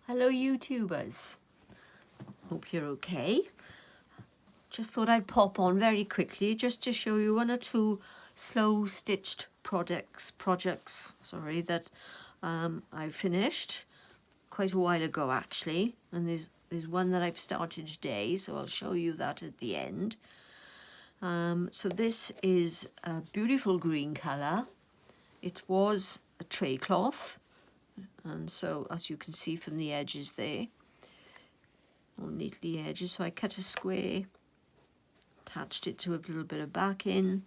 Hello YouTubers, hope you're okay. Just thought I'd pop on very quickly just to show you one or two slow stitched projects that I finished quite a while ago actually, and there's one that I've started today, so I'll show you that at the end. So this is a beautiful green colour. It was a tray cloth, and so as you can see from the edges there, all neatly edged. So I cut a square, attached it to a little bit of backing.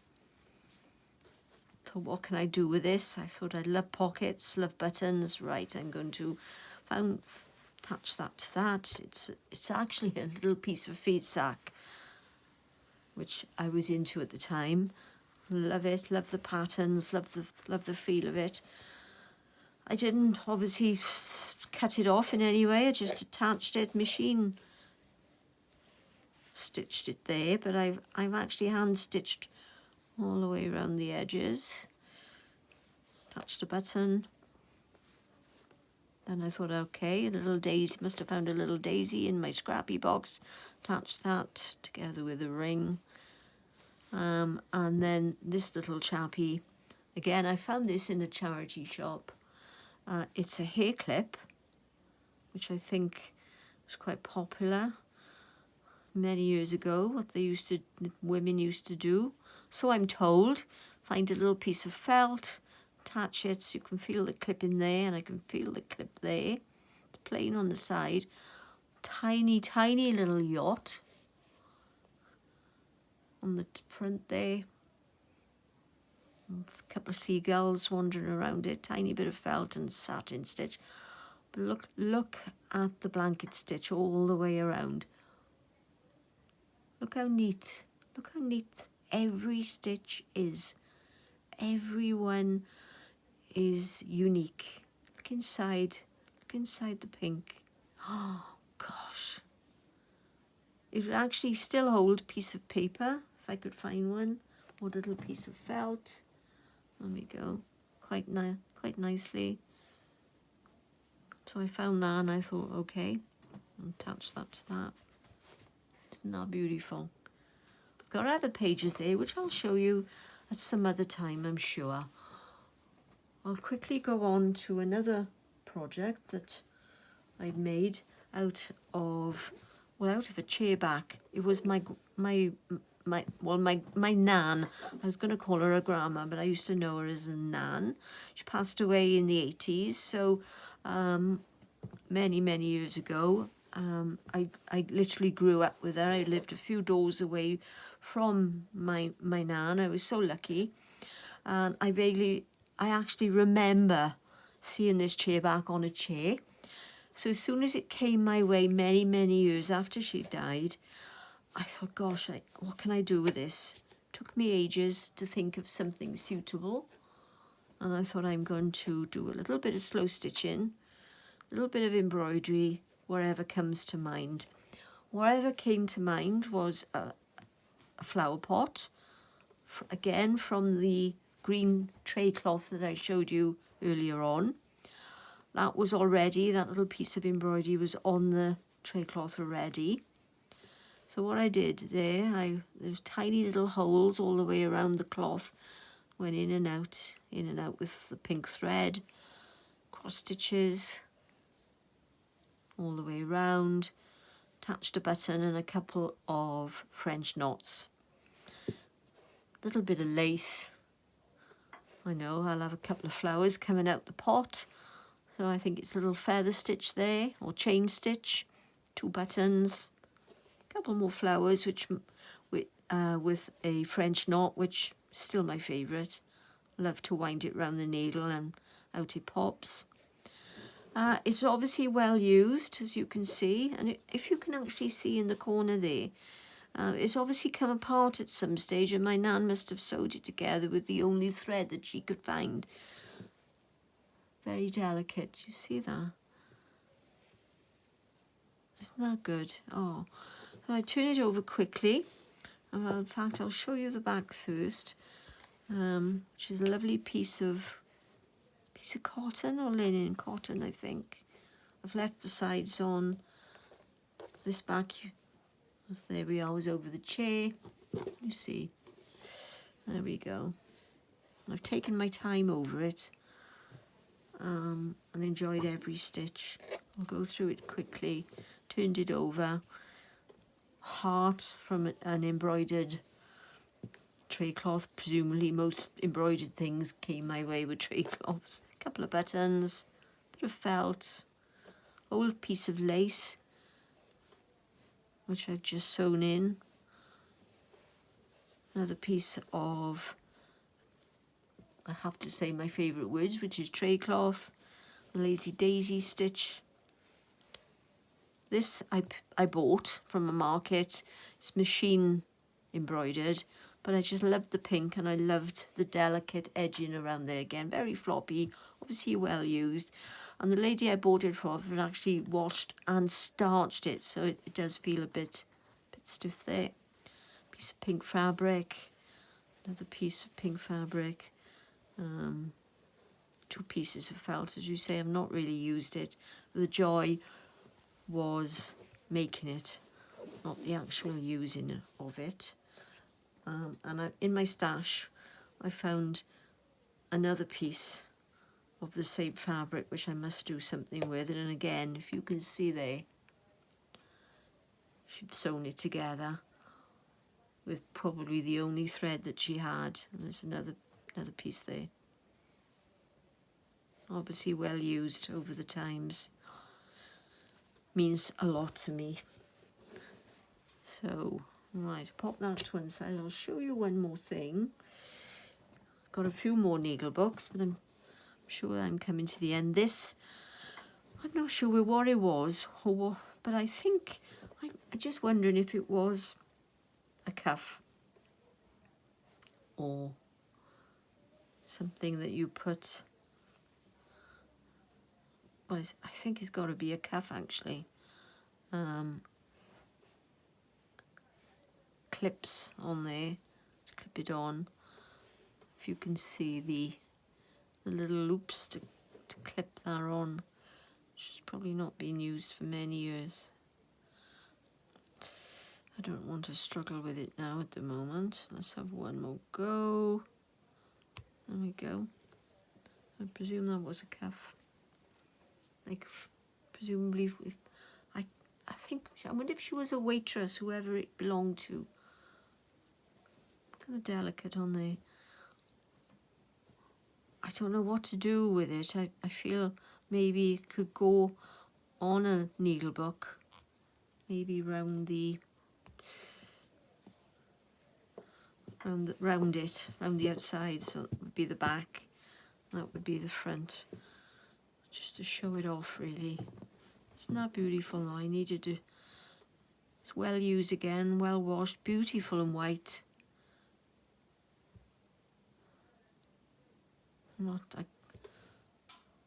So what can I do with this? I thought I'd love pockets, love buttons. Right, I'm going to attach that to that. It's actually a little piece of feed sack, which I was into at the time. Love it, love the patterns, love the feel of it. I didn't obviously cut it off in any way. I just attached it, machine stitched it there, but I've actually hand stitched all the way around the edges. Attached a button. Then I thought, okay, a little daisy, must have found a little daisy in my scrappy box. Attached that together with a ring. And then this little chappy, again, I found this in a charity shop. It's a hair clip, which I think was quite popular many years ago, what women used to do. So I'm told. Find a little piece of felt, attach it so you can feel the clip in there, and I can feel the clip there. It's plain on the side. Tiny, tiny little yacht on the front there. A couple of seagulls wandering around it. Tiny bit of felt and satin stitch. But look at the blanket stitch all the way around. Look how neat. Look how neat every stitch is. Everyone is unique. Look inside the pink. Oh gosh. It would actually still hold a piece of paper if I could find one, or a little piece of felt. There we go. Quite nicely. So I found that and I thought, okay, I'll attach that to that. Isn't that beautiful? I've got other pages there which I'll show you at some other time, I'm sure. I'll quickly go on to another project that I made out of a chair back. It was my nan. I was going to call her a grandma, but I used to know her as a nan. She passed away in the 80s, so many years ago. I literally grew up with her. I lived a few doors away from my nan. I was so lucky, and I actually remember seeing this chair back on a chair. So as soon as it came my way, many years after she died, I thought, gosh, what can I do with this? Took me ages to think of something suitable, and I thought I'm going to do a little bit of slow stitching, a little bit of embroidery, wherever comes to mind. Whatever came to mind was a flower pot, again from the green tray cloth that I showed you earlier on. That little piece of embroidery was on the tray cloth already. So what I did there, there's tiny little holes all the way around the cloth, went in and out with the pink thread, cross stitches all the way around, attached a button and a couple of French knots. Little bit of lace. I know I'll have a couple of flowers coming out the pot, so I think it's a little feather stitch there, or chain stitch, 2 buttons, a couple more flowers with a French knot, which is still my favourite. Love to wind it round the needle and out it pops. It's obviously well used, as you can see, and if you can actually see in the corner there, it's obviously come apart at some stage, and my nan must have sewed it together with the only thread that she could find. Very delicate. Do you see that? Isn't that good? Oh, so I turn it over quickly. In fact, I'll show you the back first, which is a lovely piece of cotton or linen. Cotton, I think. I've left the sides on. This back, there we are, was over the chair. You see, there we go. I've taken my time over it and enjoyed every stitch. I'll go through it quickly. Turned it over. Heart from an embroidered tray cloth. Presumably most embroidered things came my way with tray cloths. A couple of buttons, bit of felt, old piece of lace which I've just sewn in. Another piece of, I have to say, my favourite woods, which is tray cloth, the Lazy Daisy stitch. This I bought from a market. It's machine embroidered, but I just loved the pink and I loved the delicate edging around there again. Very floppy, obviously well used. And the lady I bought it from had actually washed and starched it, so it does feel a bit stiff there. Piece of pink fabric, another piece of pink fabric, 2 pieces of felt. As you say, I've not really used it. The joy was making it, not the actual using of it. And in my stash, I found another piece of the same fabric, which I must do something with. And again, if you can see there, she'd sewn it together with probably the only thread that she had. And there's another piece there. Obviously well used over the times. Means a lot to me. So, right, pop that to one side. I'll show you one more thing. Got a few more needle books, but I'm sure I'm coming to the end. This, I'm not sure what it was, but I think, I'm just wondering if it was a cuff or something that you put, well, I think it's got to be a cuff actually. Clips on there to clip it on. If you can see the little loops to clip that on, which has probably not been used for many years. I don't want to struggle with it now at the moment. Let's have one more go. There we go. I presume that was a cuff. Like, presumably, if I think, I wonder if she was a waitress, whoever it belonged to. Look at the delicate on there. I don't know what to do with it. I feel maybe it could go on a needle book, maybe round the outside. So it would be the back, that would be the front, just to show it off really. Isn't that beautiful? Now I needed to, it's well used again, well washed, beautiful and white.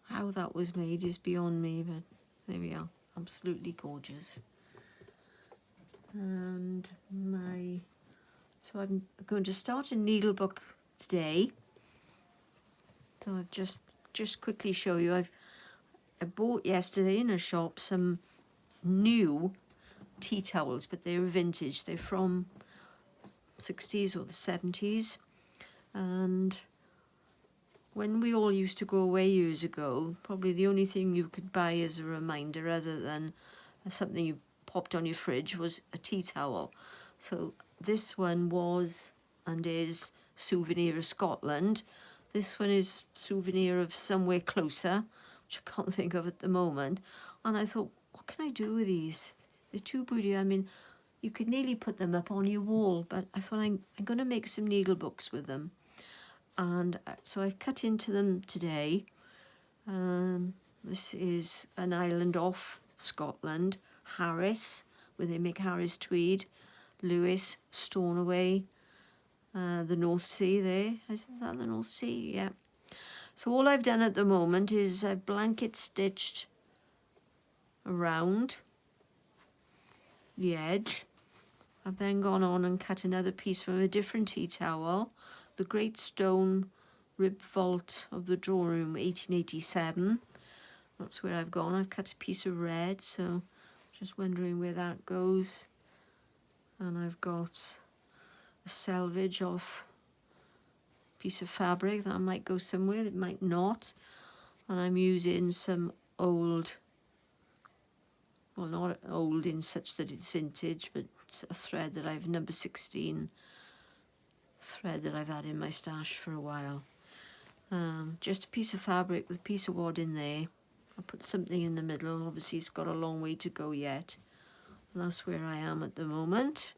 How that was made is beyond me, but there we are, absolutely gorgeous. And so I'm going to start a needle book today. So I've just quickly show you, I bought yesterday in a shop some new tea towels, but they're vintage. They're from 60s or the 70s, and when we all used to go away years ago, probably the only thing you could buy as a reminder, other than something you popped on your fridge, was a tea towel. So this one was and is souvenir of Scotland. This one is souvenir of somewhere closer, which I can't think of at the moment. And I thought, what can I do with these? They're too pretty. I mean, you could nearly put them up on your wall, but I thought I'm going to make some needle books with them. And so I've cut into them today. This is an island off Scotland, Harris, where they make Harris tweed, Lewis, Stornoway, the North Sea there. Is that the North Sea? Yeah. So all I've done at the moment is I've blanket stitched around the edge. I've then gone on and cut another piece from a different tea towel, the Great Stone Rib Vault of the Drawing Room, 1887. that's where I've gone. I've cut a piece of red, so just wondering where that goes. And I've got a selvage of a piece of fabric that might go somewhere, it might not. And I'm using some old, well, not old in such that it's vintage, but a thread that I've, number 16 thread that I've had in my stash for a while. Just a piece of fabric with a piece of wad in there. I'll put something in the middle. Obviously it's got a long way to go yet. And that's where I am at the moment.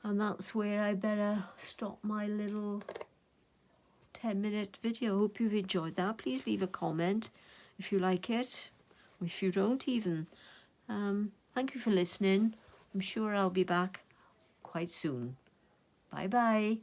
And that's where I better stop my little 10-minute video. Hope you've enjoyed that. Please leave a comment if you like it, or if you don't even. Thank you for listening. I'm sure I'll be back quite soon. Bye bye.